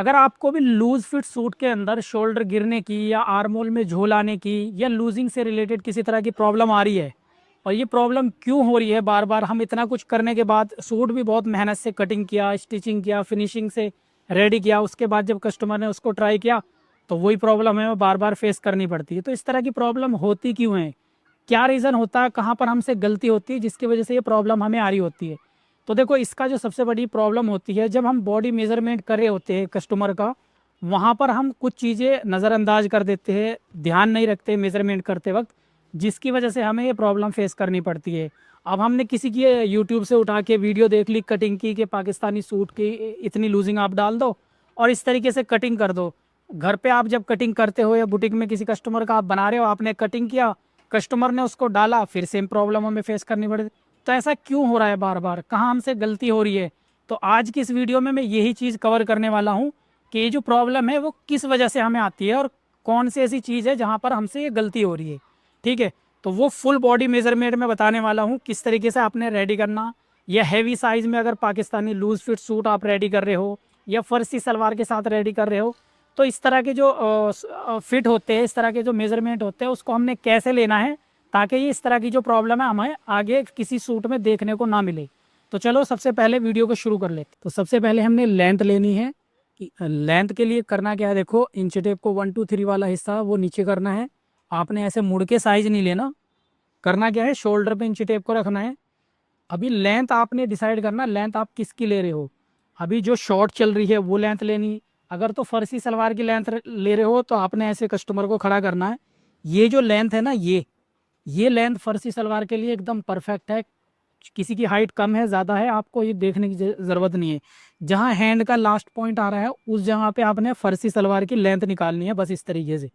अगर आपको भी लूज फिट सूट के अंदर शोल्डर गिरने की या आर्म होल में झोल आने की या लूजिंग से रिलेटेड किसी तरह की प्रॉब्लम आ रही है, और ये प्रॉब्लम क्यों हो रही है बार बार, हम इतना कुछ करने के बाद सूट भी बहुत मेहनत से कटिंग किया, स्टिचिंग किया, फिनिशिंग से रेडी किया, उसके बाद जब कस्टमर ने उसको ट्राई किया तो वही प्रॉब्लम है वो बार बार फेस करनी पड़ती है। तो इस तरह की प्रॉब्लम होती क्यों है, क्या रीज़न होता है, कहाँ पर हमसे गलती होती है जिसकी वजह से ये प्रॉब्लम हमें आ रही होती है। तो देखो, इसका जो सबसे बड़ी प्रॉब्लम होती है, जब हम बॉडी मेजरमेंट कर रहे होते हैं कस्टमर का, वहाँ पर हम कुछ चीज़ें नज़रअंदाज कर देते हैं, ध्यान नहीं रखते मेजरमेंट करते वक्त, जिसकी वजह से हमें ये प्रॉब्लम फेस करनी पड़ती है। अब हमने किसी की यूट्यूब से उठा के वीडियो देख ली कटिंग की कि पाकिस्तानी सूट की इतनी लूजिंग आप डाल दो और इस तरीके से कटिंग कर दो। घर पे आप जब कटिंग करते हो या बुटीक में किसी कस्टमर का आप बना रहे हो, आपने कटिंग किया, कस्टमर ने उसको डाला, फिर सेम प्रॉब्लम हमें फेस करनी पड़ी। तो ऐसा क्यों हो रहा है बार बार, कहाँ हमसे गलती हो रही है? तो आज की इस वीडियो में मैं यही चीज़ कवर करने वाला हूँ कि ये जो प्रॉब्लम है वो किस वजह से हमें आती है और कौन सी ऐसी चीज़ है जहाँ पर हमसे ये गलती हो रही है। ठीक है, तो वो फुल बॉडी मेजरमेंट में बताने वाला हूँ किस तरीके से आपने रेडी करना, या हैवी साइज़ में अगर पाकिस्तानी लूज फिट सूट आप रेडी कर रहे हो या फर्सी सलवार के साथ रेडी कर रहे हो, तो इस तरह के जो फिट होते हैं, इस तरह के जो मेजरमेंट होते हैं, उसको हमने कैसे लेना है ताकि ये इस तरह की जो प्रॉब्लम है हमें आगे किसी सूट में देखने को ना मिले। तो चलो सबसे पहले वीडियो को शुरू कर लेते। तो सबसे पहले हमने लेंथ लेनी है। लेंथ के लिए करना क्या है, देखो इंच टेप को 1 2 3 वाला हिस्सा वो नीचे करना है। आपने ऐसे मुड़ के साइज नहीं लेना, करना क्या है, शोल्डर पे इंच टेप को रखना है। अभी लेंथ आपने डिसाइड करना, लेंथ आप किसकी ले रहे हो। अभी जो शॉर्ट चल रही है वो लेंथ लेनी। अगर तो फर्सी सलवार की लेंथ ले रहे हो तो आपने ऐसे कस्टमर को खड़ा करना है। ये जो लेंथ है ना, ये लेंथ फर्सी सलवार के लिए एकदम परफेक्ट है। किसी की हाइट कम है ज़्यादा है, आपको ये देखने की ज़रूरत नहीं है। जहाँ हैंड का लास्ट पॉइंट आ रहा है उस जगह पे आपने फर्सी सलवार की लेंथ निकालनी है, बस इस तरीके से।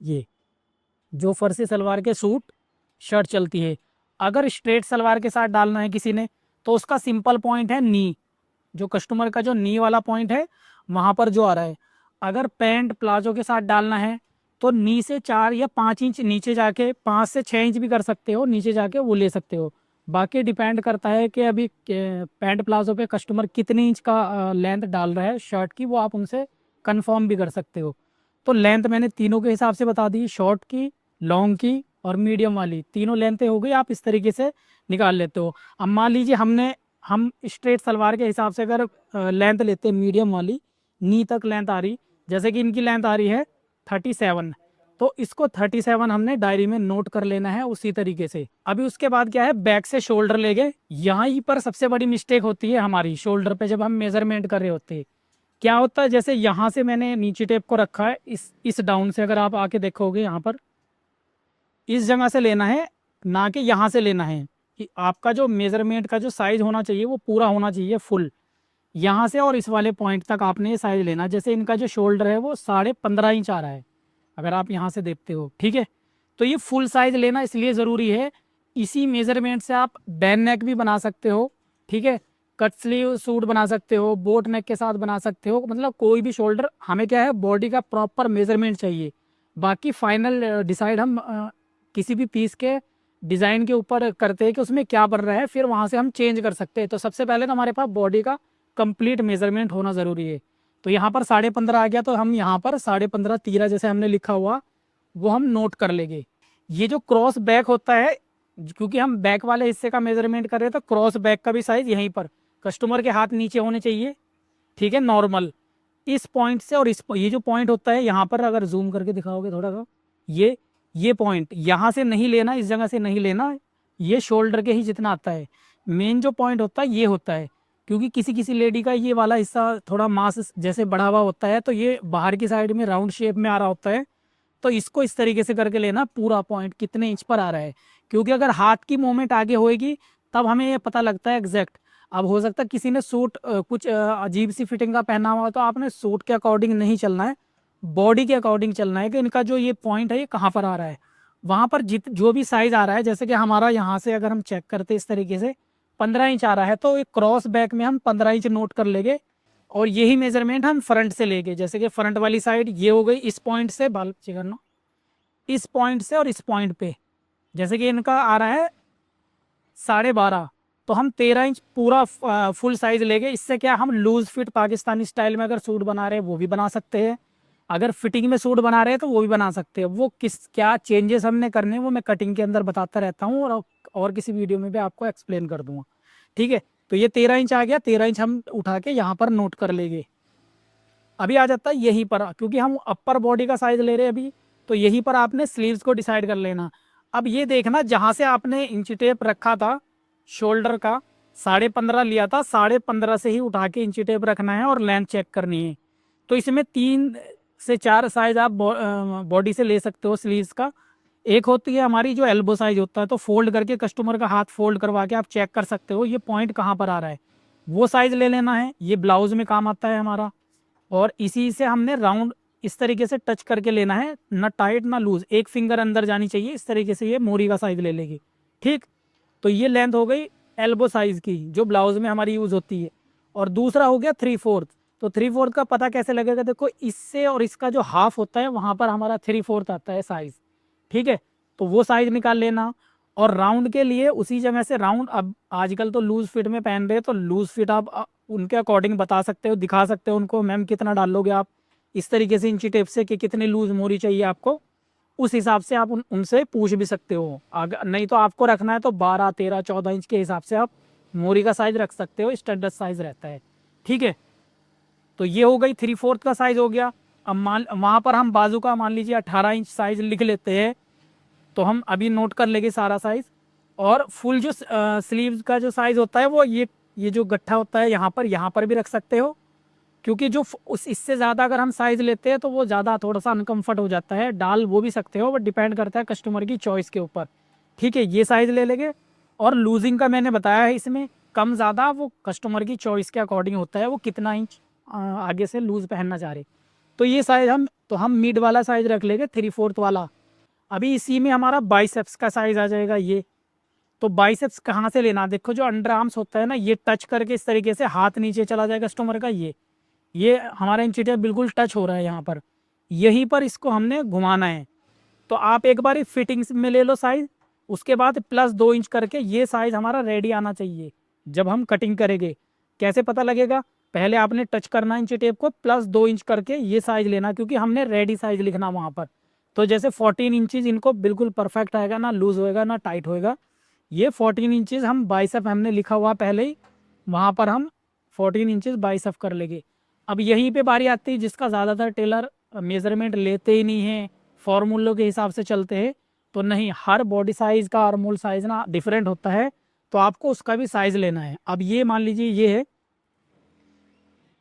ये जो फर्सी सलवार के सूट शर्ट चलती है, अगर स्ट्रेट सलवार के साथ डालना है किसी ने तो उसका सिंपल पॉइंट है नी। जो कस्टमर का जो नी वाला पॉइंट है वहाँ पर जो आ रहा है। अगर पैंट प्लाजो के साथ डालना है तो नी से 4 या 5 इंच नीचे जाके, 5 से 6 इंच भी कर सकते हो, नीचे जाके वो ले सकते हो। बाकी डिपेंड करता है कि अभी पैंट प्लाजो पे कस्टमर कितनी इंच का लेंथ डाल रहा है शर्ट की, वो आप उनसे कंफर्म भी कर सकते हो। तो लेंथ मैंने तीनों के हिसाब से बता दी, शॉर्ट की, लॉन्ग की और मीडियम वाली, तीनों लेंथें हो गई, आप इस तरीके से निकाल लेते हो। अब मान लीजिए हम स्ट्रेट सलवार के हिसाब से अगर लेंथ लेते हैं मीडियम वाली, नी तक लेंथ आ रही, जैसे कि इनकी लेंथ आ रही है 37, तो इसको 37 हमने डायरी में नोट कर लेना है उसी तरीके से। अभी उसके बाद क्या है, बैक से शोल्डर ले गए। यहाँ पर सबसे बड़ी मिस्टेक होती है हमारी शोल्डर पे, जब हम मेजरमेंट कर रहे होते हैं क्या होता है, जैसे यहाँ से मैंने नीचे टेप को रखा है, इस डाउन से अगर आप आके देखोगे यहाँ पर, इस जगह से लेना है, ना कि यहाँ से लेना है। कि आपका जो मेजरमेंट का जो साइज होना चाहिए वो पूरा होना चाहिए फुल, यहाँ से और इस वाले पॉइंट तक आपने ये साइज लेना। जैसे इनका जो शोल्डर है वो 15.5 इंच आ रहा है, अगर आप यहाँ से देखते हो, ठीक है। तो ये फुल साइज लेना इसलिए ज़रूरी है, इसी मेजरमेंट से आप बैन नेक भी बना सकते हो, ठीक है, कट स्लीव सूट बना सकते हो, बोट नेक के साथ बना सकते हो, मतलब कोई भी शोल्डर। हमें क्या है, बॉडी का प्रॉपर मेजरमेंट चाहिए। बाकी फाइनल डिसाइड हम किसी भी पीस के डिज़ाइन के ऊपर करते हैं कि उसमें क्या बन रहा है, फिर वहाँ से हम चेंज कर सकते हैं। तो सबसे पहले तो हमारे पास बॉडी का कंप्लीट मेजरमेंट होना ज़रूरी है। तो यहाँ पर 15.5 आ गया, तो हम यहाँ पर 15.5 13 जैसे हमने लिखा हुआ वो हम नोट कर लेंगे। ये जो क्रॉस बैक होता है, क्योंकि हम बैक वाले हिस्से का मेजरमेंट कर रहे हैं, तो क्रॉस बैक का भी साइज यहीं पर कस्टमर के हाथ नीचे होने चाहिए, ठीक है, नॉर्मल। इस पॉइंट से और ये जो पॉइंट होता है यहाँ पर, अगर जूम करके दिखाओगे थोड़ा सा, ये ये पॉइंट यहाँ से नहीं लेना, इस जगह से नहीं लेना, ये शोल्डर के ही जितना आता है। मेन जो पॉइंट होता है ये होता है, क्योंकि किसी किसी लेडी का ये वाला हिस्सा थोड़ा मांस जैसे बढ़ा हुआ होता है, तो ये बाहर की साइड में राउंड शेप में आ रहा होता है। तो इसको इस तरीके से करके लेना, पूरा पॉइंट कितने इंच पर आ रहा है, क्योंकि अगर हाथ की मूवमेंट आगे होएगी तब हमें ये पता लगता है एग्जैक्ट। अब हो सकता है किसी ने सूट कुछ अजीब सी फिटिंग का पहना हुआ, तो आपने सूट के अकॉर्डिंग नहीं चलना है, बॉडी के अकॉर्डिंग चलना है कि इनका जो ये पॉइंट है ये कहाँ पर आ रहा है। वहाँ पर जो भी साइज आ रहा है, जैसे कि हमारा यहाँ से अगर हम चेक करते इस तरीके से 15 इंच आ रहा है, तो एक क्रॉस बैक में हम 15 इंच नोट कर लेंगे। और यही मेजरमेंट हम फ्रंट से लेंगे, जैसे कि फ्रंट वाली साइड ये हो गई, इस पॉइंट से बाल चेक करना, इस पॉइंट से और इस पॉइंट पे, जैसे कि इनका आ रहा है 12.5, तो हम 13 इंच पूरा फुल साइज लेंगे। इससे क्या हम लूज फिट पाकिस्तानी स्टाइल में अगर सूट बना रहे हैं वो भी बना सकते हैं, अगर फिटिंग में सूट बना रहे हैं तो वो भी बना सकते हैं। वो किस क्या चेंजेस हमने करने हैं वो मैं कटिंग के अंदर बताता रहता हूँ, और किसी वीडियो में भी आपको एक्सप्लेन कर दूंगा। ठीक है, तो ये 13 इंच आ गया, 13 इंच हम उठा के यहाँ पर नोट कर लेंगे। अभी आ जाता है यहीं पर, क्योंकि हम अपर बॉडी का साइज ले रहे हैं अभी, तो यहीं पर आपने स्लीव्स को डिसाइड कर लेना। अब ये देखना जहाँ से आपने इंची टेप रखा था शोल्डर का 15.5 लिया था, 15.5 से ही उठा के इंची टेप रखना है और लेंथ चेक करनी है। तो इसमें 3 से 4 साइज आप बॉडी से ले सकते हो स्लीव्स का। एक होती है हमारी जो एल्बो साइज होता है, तो फोल्ड करके कस्टमर का हाथ फोल्ड करवा के आप चेक कर सकते हो ये पॉइंट कहाँ पर आ रहा है, वो साइज ले लेना है। ये ब्लाउज में काम आता है हमारा। और इसी से हमने राउंड इस तरीके से टच करके लेना है, ना टाइट ना लूज, एक फिंगर अंदर जानी चाहिए। इस तरीके से ये मोरी का साइज ले लेगी। ठीक, तो ये लेंथ हो गई एल्बो साइज की जो ब्लाउज में हमारी यूज होती है। और दूसरा हो गया 3/4। तो 3/4 का पता कैसे लगेगा, देखो इससे और इसका जो हाफ होता है वहां पर हमारा 3/4 आता है साइज। ठीक है, तो वो साइज निकाल लेना। और राउंड के लिए उसी जगह से राउंड, अब आजकल तो लूज फिट में पहन रहे हैं तो लूज फिट आप उनके अकॉर्डिंग बता सकते हो, दिखा सकते हो उनको, मैम कितना डालोगे आप, इस तरीके से इंची टेप से कि कितनी लूज मोरी चाहिए आपको, उस हिसाब से आप उनसे पूछ भी सकते हो। अगर नहीं तो आपको रखना है तो 12, 13, 14 इंच के हिसाब से आप मोरी का साइज रख सकते हो, स्टैंडर्ड साइज रहता है। ठीक है, तो ये हो गई 3/4 का साइज हो गया। अब मान वहाँ पर हम बाजू का मान लीजिए 18 इंच साइज लिख लेते हैं, तो हम अभी नोट कर लेंगे सारा साइज। और फुल जो स्लीव का जो साइज होता है वो ये जो गट्ठा होता है यहाँ पर भी रख सकते हो, क्योंकि जो उस इससे ज़्यादा अगर हम साइज़ लेते हैं तो वो ज़्यादा थोड़ा सा अनकंफर्ट हो जाता है। डाल वो भी सकते हो, बट डिपेंड करता है कस्टमर की चॉइस के ऊपर। ठीक है, ये साइज़ ले लेंगे। और लूजिंग का मैंने बताया है, इसमें कम ज़्यादा वो कस्टमर की चॉइस के अकॉर्डिंग होता है, वो कितना इंच आगे से लूज़ पहनना चाह रहे। तो ये साइज़ हम मिड वाला साइज़ रख लेंगे 3/4 वाला। अभी इसी में हमारा बाइसेप्स का साइज़ आ जाएगा ये। तो बाइसेप्स कहाँ से लेना, देखो जो अंडर आर्म्स होता है ना, ये टच करके इस तरीके से हाथ नीचे चला जाएगा कस्टमर का, ये हमारा इंची टेप बिल्कुल टच हो रहा है यहाँ पर, यहीं पर इसको हमने घुमाना है। तो आप एक बार फिटिंग्स में ले लो साइज, उसके बाद +2 इंच करके ये साइज हमारा रेडी आना चाहिए जब हम कटिंग करेंगे। कैसे पता लगेगा, पहले आपने टच करना इंची टेप को, +2 इंच करके ये साइज लेना, क्योंकि हमने रेडी साइज लिखना वहाँ पर। तो जैसे 14 इंचज़ इनको बिल्कुल परफेक्ट आएगा, ना लूज होएगा ना टाइट होएगा। ये 14 इंचज़ हम बाइसेप हमने लिखा हुआ पहले ही, वहाँ पर हम 14 इंचज़ बाइसेप कर लेंगे। अब यहीं पे बारी आती है जिसका ज़्यादातर टेलर मेज़रमेंट लेते ही नहीं हैं, फॉर्मूलों के हिसाब से चलते हैं। तो नहीं, हर बॉडी साइज़ का आर्मोल साइज़ ना डिफरेंट होता है, तो आपको उसका भी साइज़ लेना है। अब ये मान लीजिए ये है,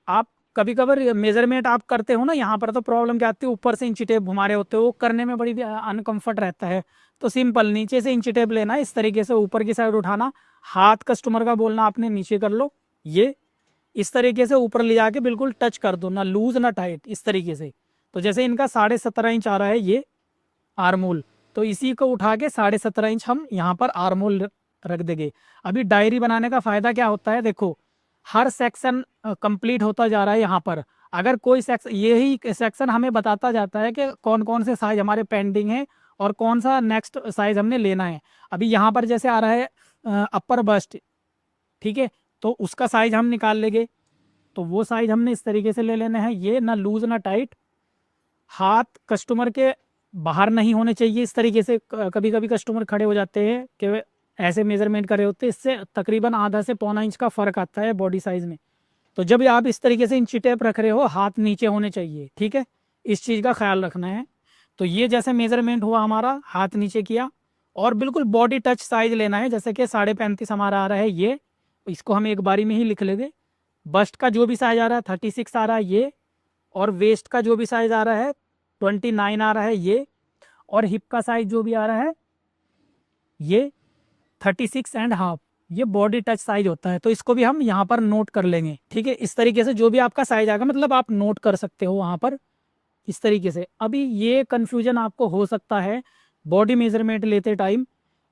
आप कभी कभार मेज़रमेंट आप करते हो ना, यहाँ पर तो प्रॉब्लम क्या आती है, ऊपर से इंची टेप घुमा रहे होते हो, वो करने में बड़ी अनकम्फर्ट रहता है। तो सिंपल नीचे से इंची टेप लेना है, इस तरीके से ऊपर की साइड उठाना, हाथ कस्टमर का बोलना आपने नीचे कर लो, ये इस तरीके से ऊपर ले जाके बिल्कुल टच कर दो, ना लूज ना टाइट, इस तरीके से। तो जैसे इनका 17.5 इंच आ रहा है ये आर्मोल, तो इसी को उठा के 17.5 इंच हम यहाँ पर आर्मोल रख देंगे। अभी डायरी बनाने का फ़ायदा क्या होता है, देखो हर सेक्शन कंप्लीट होता जा रहा है यहाँ पर। अगर कोई सेक्शन, यही सेक्शन हमें बताता जाता है कि कौन कौन से साइज हमारे पेंडिंग है और कौन सा नेक्स्ट साइज हमने लेना है। अभी यहाँ पर जैसे आ रहा है अपर बस्ट, ठीक है, तो उसका साइज हम निकाल लेंगे। तो वो साइज हमने इस तरीके से ले लेना है, ये ना लूज ना टाइट, हाथ कस्टमर के बाहर नहीं होने चाहिए इस तरीके से। कभी कभी कस्टमर खड़े हो जाते हैं कि वे ऐसे मेजरमेंट कर रहे होते हैं, इससे तकरीबन आधा से पौना इंच का फ़र्क आता है बॉडी साइज़ में। तो जब आप इस तरीके से इंची टेप रख रहे हो, हाथ नीचे होने चाहिए। ठीक है, इस चीज़ का ख्याल रखना है। तो ये जैसे मेजरमेंट हुआ हमारा, हाथ नीचे किया, और बिल्कुल बॉडी टच साइज लेना है। जैसे कि 35.5 हमारा आ रहा है ये, इसको हम एक बारी में ही लिख लेंगे। बस्ट का जो भी साइज आ रहा है 36 आ रहा है ये, और वेस्ट का जो भी साइज आ रहा है 29 आ रहा है ये, और हिप का साइज जो भी आ रहा है ये 36.5, ये बॉडी टच साइज होता है। तो इसको भी हम यहाँ पर नोट कर लेंगे। ठीक है, इस तरीके से जो भी आपका साइज आएगा, मतलब आप नोट कर सकते हो वहाँ पर इस तरीके से। अभी ये कन्फ्यूजन आपको हो सकता है बॉडी मेजरमेंट लेते टाइम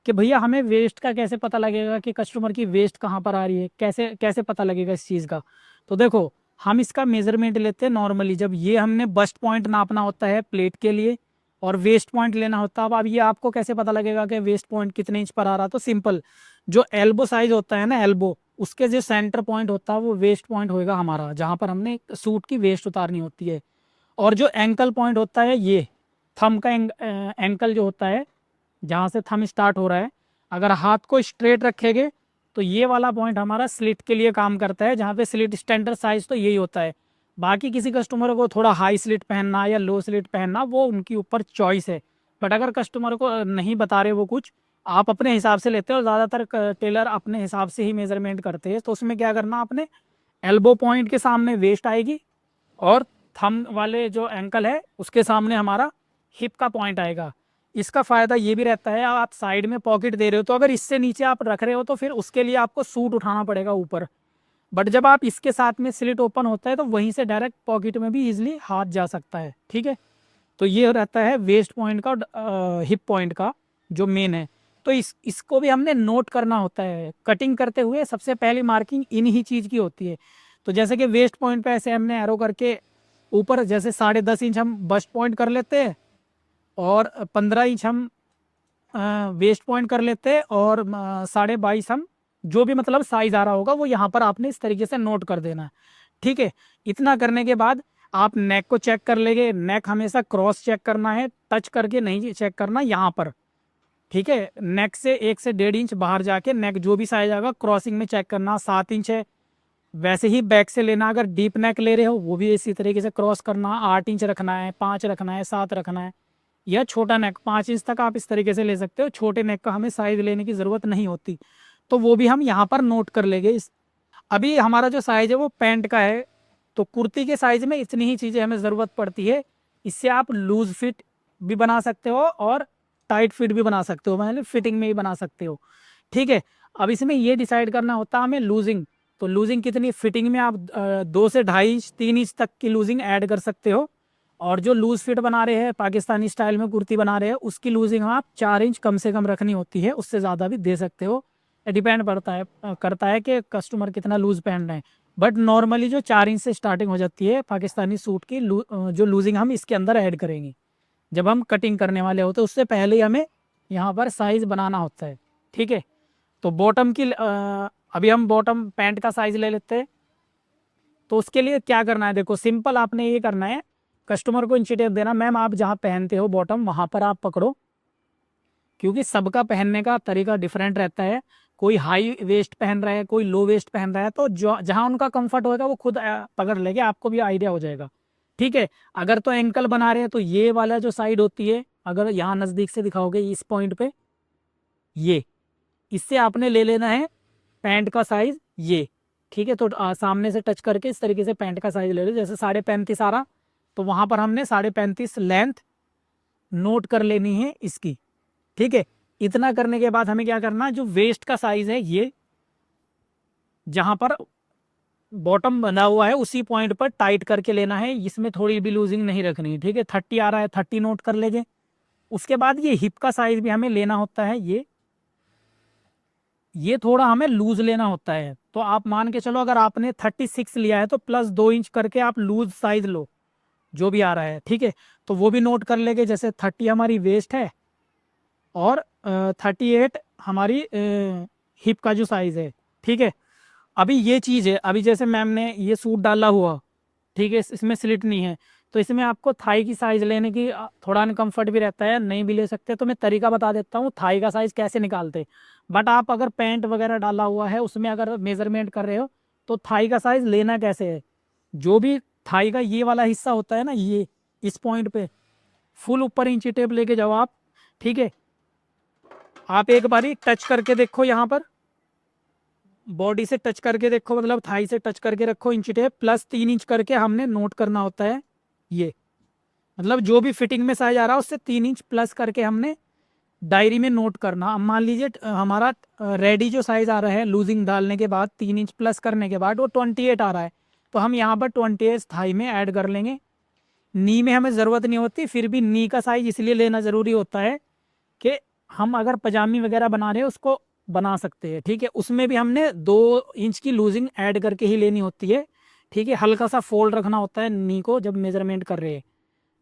कि भैया हमें वेस्ट का कैसे पता लगेगा कि कस्टमर की वेस्ट कहाँ पर आ रही है, कैसे कैसे पता लगेगा इस चीज़ का। तो देखो हम इसका मेजरमेंट लेते हैं नॉर्मली, जब ये हमने बस्ट पॉइंट नापना होता है प्लेट के लिए और वेस्ट पॉइंट लेना होता है। अब ये आपको कैसे पता लगेगा कि वेस्ट पॉइंट कितने इंच पर आ रहा, तो सिंपल, जो एल्बो साइज होता है ना, एल्बो, उसके जो सेंटर पॉइंट होता है वो वेस्ट पॉइंट होएगा हमारा, जहाँ पर हमने सूट की वेस्ट उतारनी होती है। और जो एंकल पॉइंट होता है, ये थंब का एंकल जो होता है, जहाँ से थंब स्टार्ट हो रहा है, अगर हाथ को स्ट्रेट रखेंगे तो ये वाला पॉइंट हमारा स्लिट के लिए काम करता है, जहाँ पे स्लिट स्टैंडर्ड साइज तो यही होता है। बाकी किसी कस्टमर को थोड़ा हाई स्लिट पहनना या लो स्लिट पहनना, वो उनकी ऊपर चॉइस है। बट अगर कस्टमर को नहीं बता रहे वो कुछ, आप अपने हिसाब से लेते हो, ज़्यादातर टेलर अपने हिसाब से ही मेजरमेंट करते हैं, तो उसमें क्या करना, आपने एल्बो पॉइंट के सामने वेस्ट आएगी, और थंब वाले जो एंकल है उसके सामने हमारा हिप का पॉइंट आएगा। इसका फ़ायदा ये भी रहता है, आप साइड में पॉकेट दे रहे हो तो अगर इससे नीचे आप रख रहे हो तो फिर उसके लिए आपको सूट उठाना पड़ेगा ऊपर। बट जब आप इसके साथ में स्लिट ओपन होता है तो वहीं से डायरेक्ट पॉकेट में भी इजीली हाथ जा सकता है। ठीक है, तो ये रहता है वेस्ट पॉइंट का, हिप पॉइंट का जो मेन है। तो इसको भी हमने नोट करना होता है। कटिंग करते हुए सबसे पहली मार्किंग इन ही चीज़ की होती है। तो जैसे कि वेस्ट पॉइंट पे ऐसे हमने एरो करके ऊपर जैसे 10.5 इंच हम बस्ट पॉइंट कर लेते हैं, और 15 इंच हम वेस्ट पॉइंट कर लेते हैं, और 22.5 हम, जो भी मतलब साइज आ रहा होगा वो यहाँ पर आपने इस तरीके से नोट कर देना है। ठीक है, इतना करने के बाद आप नेक को चेक कर लेंगे। नेक हमेशा क्रॉस चेक करना है, टच करके नहीं चेक करना यहाँ पर। ठीक है, नेक से 1 से 1.5 इंच बाहर जाके नेक जो भी साइज आएगा क्रॉसिंग में चेक करना। 7 इंच है, वैसे ही बैक से लेना। अगर डीप नेक ले रहे हो वो भी इसी तरीके से क्रॉस करना। 8 इंच रखना है, 5 रखना है, 7 रखना है। या छोटा नेक 5 इंच तक आप इस तरीके से ले सकते हो। छोटे नेक का हमें साइज लेने की ज़रूरत नहीं होती, तो वो भी हम यहाँ पर नोट कर लेंगे। अभी हमारा जो साइज है वो पैंट का है, तो कुर्ती के साइज में इतनी ही चीज़ें हमें ज़रूरत पड़ती है। इससे आप लूज फिट भी बना सकते हो और टाइट फिट भी बना सकते हो, मतलब फिटिंग में भी बना सकते हो। ठीक है, अब इसमें ये डिसाइड करना होता है हमें लूजिंग। तो लूजिंग कितनी, फिटिंग में आप 2 से 2.5 3 इंच तक की लूजिंग ऐड कर सकते हो। और जो लूज फिट बना रहे हैं, पाकिस्तानी स्टाइल में कुर्ती बना रहे हैं, उसकी लूजिंग आप 4 इंच कम से कम रखनी होती है। उससे ज़्यादा भी दे सकते हो, डिपेंड पड़ता है करता है कि कस्टमर कितना लूज पहन रहे हैं। बट नॉर्मली जो 4 इंच से स्टार्टिंग हो जाती है पाकिस्तानी सूट की जो लूजिंग हम इसके अंदर ऐड करेंगे जब हम कटिंग करने वाले होते हैं, उससे पहले ही हमें यहाँ पर साइज बनाना होता है। ठीक है, तो बॉटम की अभी हम बॉटम पैंट का साइज ले लेते हैं। तो उसके लिए क्या करना है, देखो सिंपल आपने ये करना है, कस्टमर को इंची टेप देना, मैम आप जहाँ पहनते हो बॉटम वहाँ पर आप पकड़ो, क्योंकि सबका पहनने का तरीका डिफरेंट रहता है। कोई हाई वेस्ट पहन रहा है, कोई लो वेस्ट पहन रहा है, तो जो जहाँ उनका कंफर्ट होगा वो खुद पकड़ लेंगे, आपको भी आइडिया हो जाएगा। ठीक है, अगर तो एंकल बना रहे हैं तो ये वाला जो साइड होती है, अगर यहाँ नज़दीक से दिखाओगे इस पॉइंट पे, ये इससे आपने ले लेना है पैंट का साइज ये। ठीक है, तो सामने से टच करके इस तरीके से पैंट का साइज ले लो, जैसे 35.5 आ रहा, तो वहाँ पर हमने 35.5 लेंथ नोट कर लेनी है इसकी। ठीक है, इतना करने के बाद हमें क्या करना है, जो वेस्ट का साइज है ये, जहां पर बॉटम बना हुआ है उसी पॉइंट पर टाइट करके लेना है, इसमें थोड़ी भी लूजिंग नहीं रखनी है। ठीक है, 30 आ रहा है, 30 नोट कर लेंगे। उसके बाद ये हिप का साइज भी हमें लेना होता है, ये थोड़ा हमें लूज लेना होता है। तो आप मान के चलो अगर आपने 36 लिया है तो प्लस 2 इंच करके आप लूज साइज लो, जो भी आ रहा है। ठीक है, तो वो भी नोट कर लेंगे। जैसे 30 हमारी वेस्ट है और 38 हमारी हिप का जो साइज़ है। ठीक है, अभी ये चीज़ है, अभी जैसे मैम ने ये सूट डाला हुआ, ठीक है, इसमें स्लिट नहीं है, तो इसमें आपको थाई की साइज़ लेने की थोड़ा अनकम्फर्ट भी रहता है, नहीं भी ले सकते। तो मैं तरीका बता देता हूँ थाई का साइज़ कैसे निकालते। बट आप अगर पैंट वगैरह डाला हुआ है उसमें अगर मेज़रमेंट कर रहे हो तो थाई का साइज़ लेना कैसे है, जो भी थाई का ये वाला हिस्सा होता है ना, ये इस पॉइंट पे फुल ऊपर इंची टेप लेके जाओ आप। ठीक है, आप एक बारी टच करके देखो, यहाँ पर बॉडी से टच करके देखो, मतलब थाई से टच करके रखो इंची टेप, प्लस 3 इंच करके हमने नोट करना होता है ये। मतलब जो भी फिटिंग में साइज आ रहा है उससे 3 इंच प्लस करके हमने डायरी में नोट करना। अब मान लीजिए हमारा रेडी जो साइज आ रहा है लूजिंग डालने के बाद 3 इंच प्लस करने के बाद वो 28 आ रहा है, तो हम यहाँ पर 28 थाई में ऐड कर लेंगे। नी में हमें ज़रूरत नहीं होती, फिर भी नी का साइज इसलिए लेना ज़रूरी होता है कि हम अगर पजामी वगैरह बना रहे हैं उसको बना सकते हैं। ठीक है, उसमें भी हमने 2 इंच की लूजिंग ऐड करके ही लेनी होती है। ठीक है, हल्का सा फोल्ड रखना होता है नी को जब मेजरमेंट कर रहे हैं।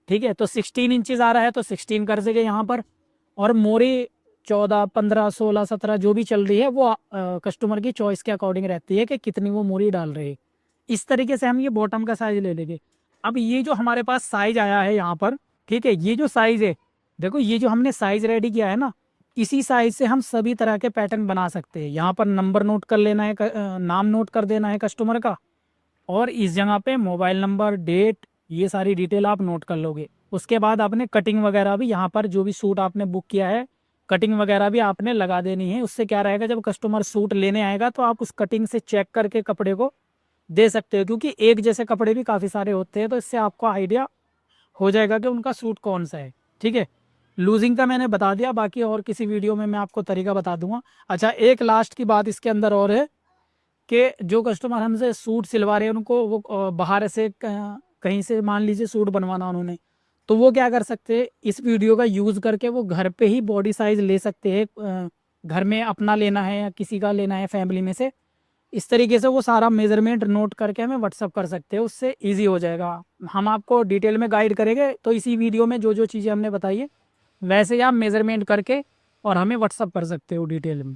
ठीक है, तो 16 इंचेस आ रहा है तो 16 कर सके यहाँ पर। और मोरी 14, 15, 16, 17 जो भी चल रही है वो कस्टमर की चॉइस के अकॉर्डिंग रहती है कि कितनी वो मूरी डाल रहे हैं। इस तरीके से हम ये बॉटम का साइज ले लेंगे। अब ये जो हमारे पास साइज आया है यहाँ पर, ठीक है, ये जो साइज है, देखो ये जो हमने साइज रेडी किया है ना, इसी साइज से हम सभी तरह के पैटर्न बना सकते हैं। यहाँ पर नंबर नोट कर लेना है, नाम नोट कर देना है कस्टमर का, और इस जगह पे मोबाइल नंबर, डेट, ये सारी डिटेल आप नोट कर लोगे। उसके बाद आपने कटिंग वगैरह भी यहाँ पर, जो भी सूट आपने बुक किया है, कटिंग वगैरह भी आपने लगा देनी है। उससे क्या रहेगा, जब कस्टमर सूट लेने आएगा तो आप उस कटिंग से चेक करके कपड़े को दे सकते हो, क्योंकि एक जैसे कपड़े भी काफ़ी सारे होते हैं, तो इससे आपको आइडिया हो जाएगा कि उनका सूट कौन सा है। ठीक है, लूजिंग का मैंने बता दिया, बाकी और किसी वीडियो में मैं आपको तरीका बता दूंगा। अच्छा, एक लास्ट की बात इसके अंदर और है कि जो कस्टमर हमसे सूट सिलवा रहे हैं, उनको वो बाहर से कहीं से मान लीजिए सूट बनवाना उन्होंने, तो वो क्या कर सकते हैं, इस वीडियो का यूज़ करके वो घर पे ही बॉडी साइज ले सकते हैं। घर में अपना लेना है या किसी का लेना है फैमिली में से, इस तरीके से वो सारा मेजरमेंट नोट करके हमें व्हाट्सअप कर सकते हैं, उससे इजी हो जाएगा। हम आपको डिटेल में गाइड करेंगे, तो इसी वीडियो में जो जो चीज़ें हमने बताई है वैसे ही आप मेजरमेंट करके और हमें व्हाट्सअप कर सकते हो डिटेल में।